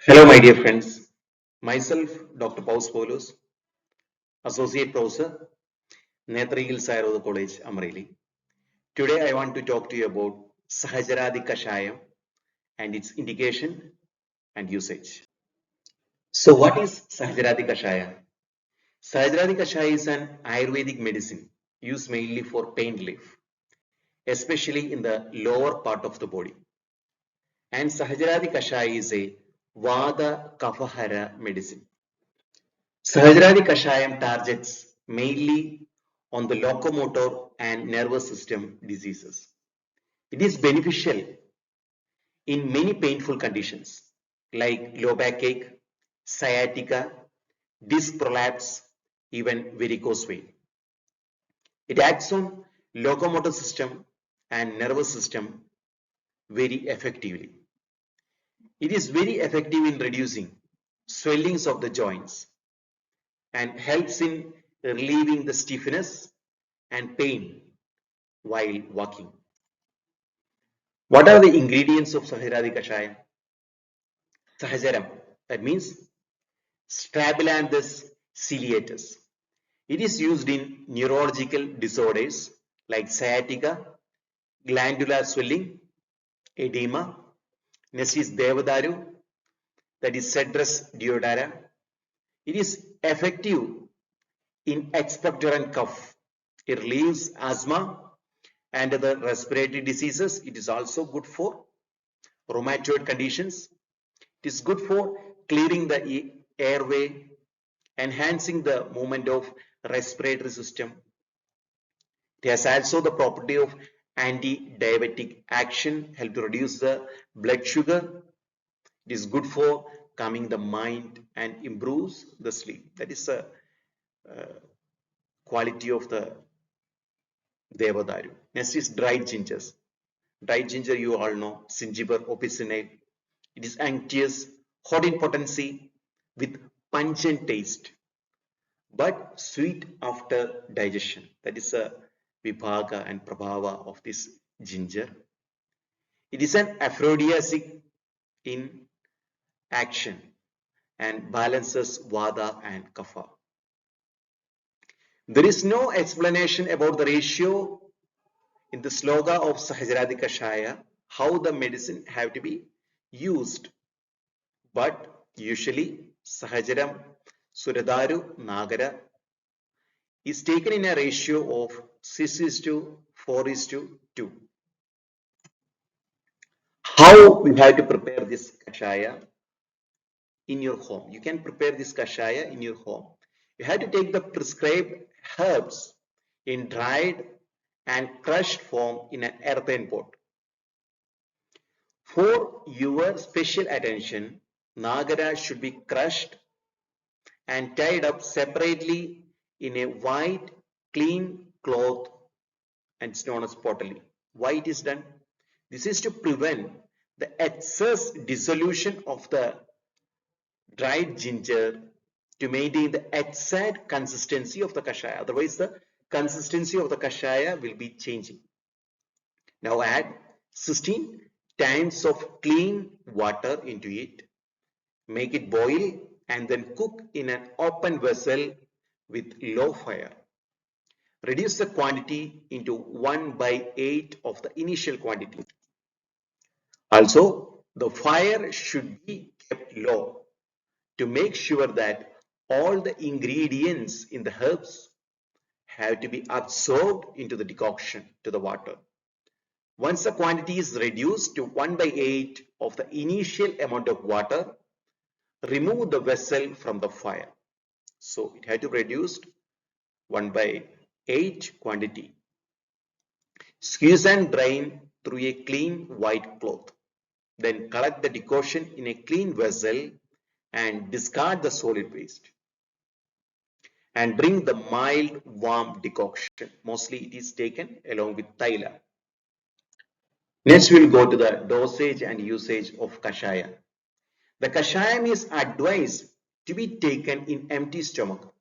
Hello, my dear friends. Myself, Dr. Paus Polos, Associate Professor, Nether Hills Ayurveda College, Amreli. Today, I want to talk to you about Sahacharadi kashayam and its indication and usage. So, what is Sahacharadi kashayam? Sahacharadi kashayam is an Ayurvedic medicine used mainly for pain relief, especially in the lower part of the body. And Sahacharadi kashayam is a Vaata kapha hara medicine. Sahacharadi kashayam targets mainly on the locomotor and nervous system diseases. It is beneficial in many painful conditions like low backache, sciatica, disc prolapse, even varicose vein. It acts on locomotor system and nervous system very effectively. It is very effective in reducing swellings of the joints and helps in relieving the stiffness and pain while walking. What are the ingredients of Sahacharadi kashayam? Sahacharam, that means Strobilanthes ciliatus. It is used in neurological disorders like sciatica, glandular swelling, oedema. Next is deodara, that is Cedrus deodara. It is effective in expectorant cough. It relieves asthma and other respiratory diseases. It is also good for rheumatoid conditions. It is good for clearing the airway, enhancing the movement of respiratory system. It has also the property of anti-diabetic action, help to reduce the blood sugar. It is good for calming the mind and improves the sleep. That is the quality of the Devadaru. Next is dried gingers. Dried ginger, you all know, gingiber officinale. It is anxious, hot in potency, with pungent taste, but sweet after digestion. That is a vibhaga and prabhava of this ginger. It is an aphrodisiac in action and balances Vata and kapha. There is no explanation about the ratio in the sloga of Sahacharadi Kashaya, how the medicine have to be used. But usually Sahajaram, Suradaru, Nagara is taken in a ratio of 6 is to 4 is to 2. How we have to prepare this kashaya in your home? You can prepare this kashaya in your home. You have to take the prescribed herbs in dried and crushed form in an earthen pot. For your special attention, Nagara should be crushed and tied up separately in a white clean cloth, and it's known as pottery. Why it is done? This is to prevent the excess dissolution of the dried ginger to maintain the exact consistency of the kashaya. Otherwise, the consistency of the kashaya will be changing. Now add 16 times of clean water into it. Make it boil and then cook in an open vessel with low fire. Reduce the quantity into 1 by 8 of the initial quantity. Also, the fire should be kept low to make sure that all the ingredients in the herbs have to be absorbed into the decoction to the water. Once the quantity is reduced to 1 by 8 of the initial amount of water, remove the vessel from the fire. So it had to be reduced 1 by 8 quantity. Squeeze and drain through a clean white cloth. Then collect the decoction in a clean vessel and discard the solid waste. And drink the mild warm decoction. Mostly it is taken along with thaila. Next we will go to the dosage and usage of kashaya. The kashayam is advised to be taken in empty stomach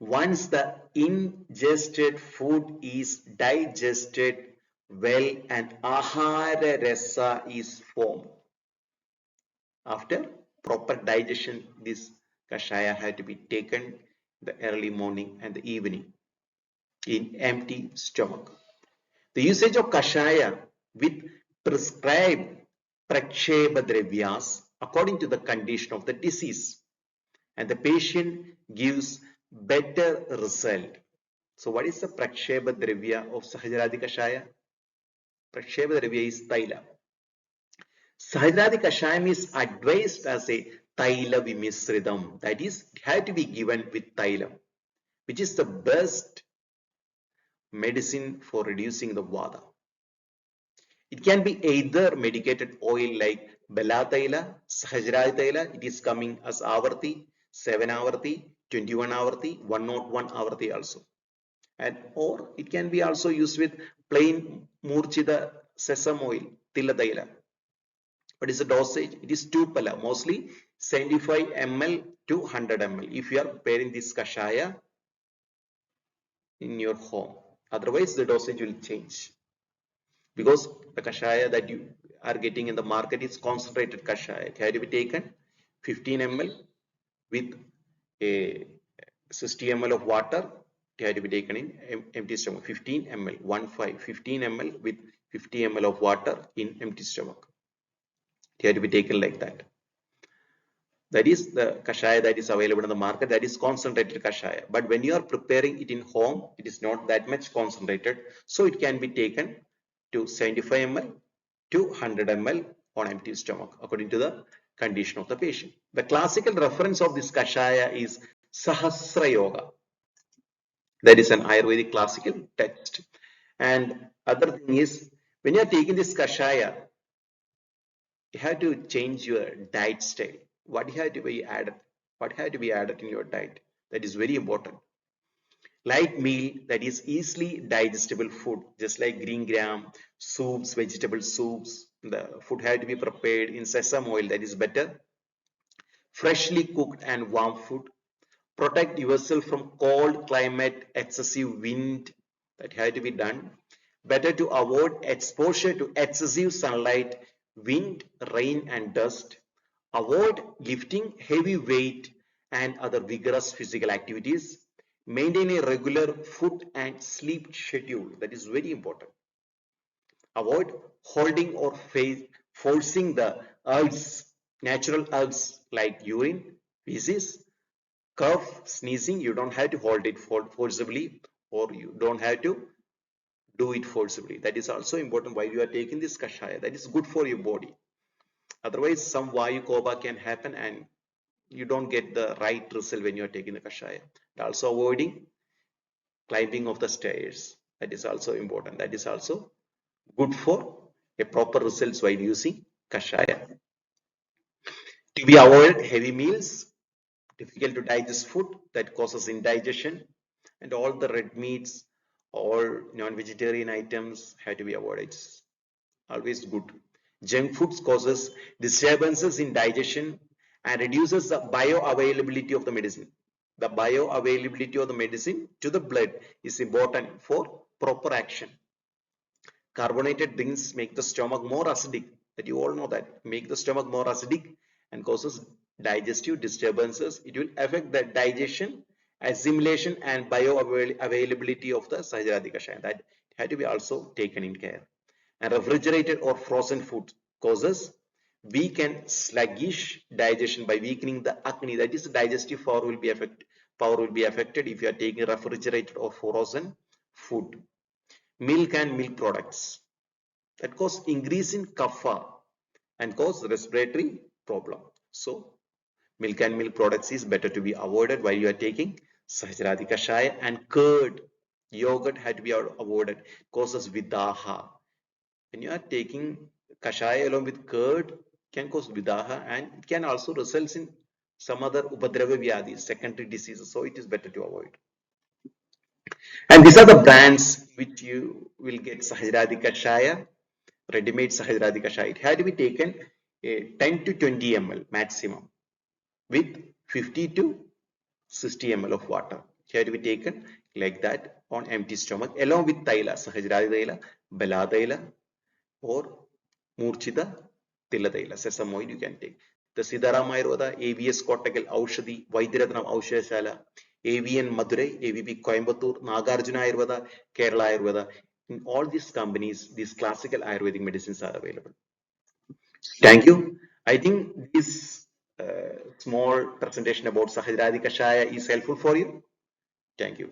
once the ingested food is digested well and ahara rasa is formed. After proper digestion, this kashaya had to be taken the early morning and the evening in empty stomach. The usage of kashaya with prescribed praksheba dravyas according to the condition of the disease, and the patient gives better result. So what is the praksheba dravya of Sahacharadi kashaya? Praksheba dravya is taila. Sahacharadi kashayam is advised as a taila vimisridam, that is, it had to be given with tailam, which is the best medicine for reducing the vata. It can be either medicated oil like Bela Taila, Sahacharadi Taila, it is coming as Avarti, 7 Avarti, 21 Avarti, 101 Avarti also. And or it can be also used with plain Murchida sesame oil, Tila Taila. What is the dosage? It is 2 pala, mostly 75 ml to 100 ml if you are preparing this kashaya in your home. Otherwise, the dosage will change, because the kashaya that you are getting in the market is concentrated kashaya. It had to be taken 15 ml with a 60 ml of water. It had to be taken in empty stomach. 15 ml, 15 ml with 50 ml of water in empty stomach. It had to be taken like that. That is the kashaya that is available in the market, that is concentrated kashaya. But when you are preparing it in home, it is not that much concentrated, so it can be taken to 75 ml to 100 ml on empty stomach according to the condition of the patient. The classical reference of this kashaya is Sahasra Yoga, that is an Ayurvedic classical text. And other thing is, when you are taking this kashaya, you have to change your diet style. What had to be added? What had to be added in your diet? That is very important. Light meal, that is easily digestible food, just like green gram, soups, vegetable soups. The food had to be prepared in sesame oil, that is better. Freshly cooked and warm food. Protect yourself from cold climate, excessive wind, that had to be done. Better to avoid exposure to excessive sunlight, wind, rain and dust. Avoid lifting heavy weight and other vigorous physical activities. Maintain a regular food and sleep schedule, that is very important. Avoid holding or forcing the urges, natural urges like urine, feces, cough, sneezing. You don't have to hold it forcibly, or you don't have to do it forcibly. That is also important while you are taking this kashaya. That is good for your body. Otherwise, some vayu kobha can happen and you don't get the right result when you are taking the kashaya. Also avoiding climbing of the stairs. That is also important. That is also good for a proper results while using kashaya. To be avoided heavy meals, difficult to digest food that causes indigestion, and all the red meats, all non-vegetarian items have to be avoided. It's always good. Junk foods causes disturbances in digestion and reduces the bioavailability of the medicine. The bioavailability of the medicine to the blood is important for proper action. Carbonated drinks make the stomach more acidic, that you all know that, make the stomach more acidic and causes digestive disturbances. It will affect the digestion, assimilation and bioavailability of the Sahacharadi kashayam. That had to be also taken in care. And refrigerated or frozen food causes weak and sluggish digestion by weakening the agni, that is digestive power will be affected if you are taking refrigerated or frozen food. Milk and milk products that cause increase in kapha and cause respiratory problem. So milk and milk products is better to be avoided while you are taking Sahacharadi kashaya. And curd, yogurt had to be avoided, causes vidaha. When you are taking kashaya along with curd, can cause vidaha and it can also result in some other upadrava vyadis, secondary diseases, so it is better to avoid. And these are the brands which you will get Sahacharadi kashaya, ready-made Sahacharadi kashaya. It had to be taken 10 to 20 ml maximum with 50 to 60 ml of water. It had to be taken like that on empty stomach along with taila, Sahacharadi taila, Bela taila or Murchida Tila taila, sesame oil you can take. the Siddharam Ayurveda, AVS Kottakkal Aushadhi, Vaidyaratnam Aushadashala, AVN Madurai, AVP Coimbatore, Nagarjuna Ayurveda, Kerala Ayurveda. In all these companies, these classical Ayurvedic medicines are available. Thank you. I think this small presentation about Sahacharadi Kashaya is helpful for you. Thank you.